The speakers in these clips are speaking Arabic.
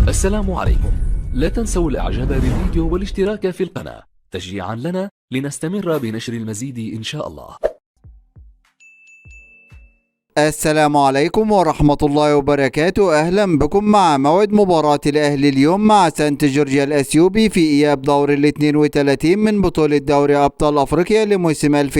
السلام عليكم. لا تنسوا الاعجاب بالفيديو والاشتراك في القناة تشجيعا لنا لنستمر بنشر المزيد إن شاء الله. السلام عليكم ورحمة الله وبركاته. أهلا بكم مع موعد مباراة الأهلي اليوم مع سانت جورجيا الأثيوبي في إياب دور ال 32 من بطولة دوري أبطال أفريقيا لموسم 2023-2024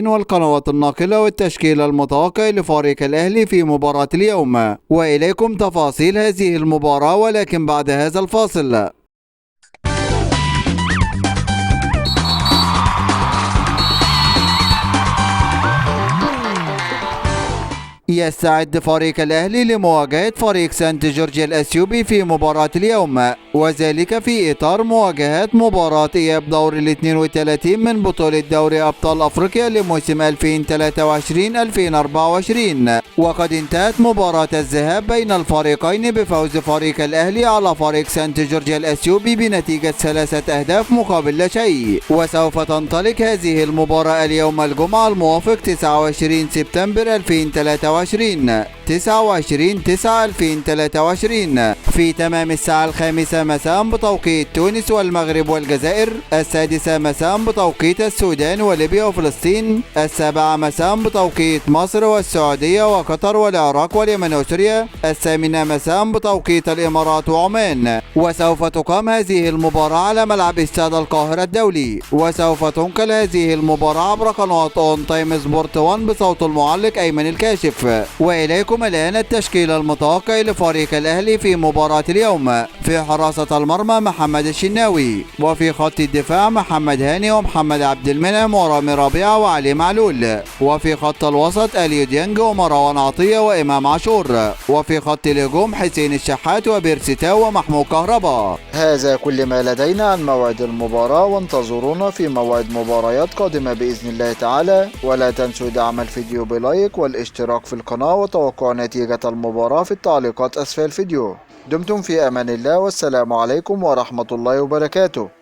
والقنوات الناقلة والتشكيل المتوقع لفريق الأهلي في مباراة اليوم، وإليكم تفاصيل هذه المباراة ولكن بعد هذا الفاصل. يستعد فريق الأهلي لمواجهة فريق سانت جورجيا الأثيوبي في مباراة اليوم، وذلك في إطار مواجهة مباراة إياب دور ال 32 من بطولة دوري أبطال أفريقيا لموسم 2023-2024. وقد انتهت مباراة الذهاب بين الفريقين بفوز فريق الأهلي على فريق سانت جورجيا الأثيوبي بنتيجة 3 أهداف مقابل لا شيء، وسوف تنطلق هذه المباراة اليوم الجمعة الموافق 29 سبتمبر 2023 29/9/2023 في تمام الساعة 5 مساء بتوقيت تونس والمغرب والجزائر، 6 مساء بتوقيت السودان وليبيا وفلسطين، 7 مساء بتوقيت مصر والسعودية وقطر والعراق واليمن وسوريا، 8 مساء بتوقيت الإمارات وعمان. وسوف تقام هذه المباراة على ملعب استاد القاهرة الدولي، وسوف تنقل هذه المباراة عبر قناة اون تايم سبورت 1 بصوت المعلق أيمن الكاشف. وإليكم الآن التشكيل المتوقع لفريق الأهلي في مباراة اليوم. في حراسة المرمى محمد الشناوي، وفي خط الدفاع محمد هاني ومحمد عبد المنعم ورامي ربيعة وعلي معلول، وفي خط الوسط اليو ديانج ومروان عطية وإمام عاشور، وفي خط الهجوم حسين الشحات وبيرسيتاو ومحمود كهربا. هذا كل ما لدينا عن موعد المباراة، وانتظرونا في موعد مباريات قادمة بإذن الله تعالى. ولا تنسوا دعم الفيديو بلايك والاشتراك في القناة وتوقع نتيجة المباراة في التعليقات أسفل الفيديو. دمتم في أمان الله، والسلام عليكم ورحمة الله وبركاته.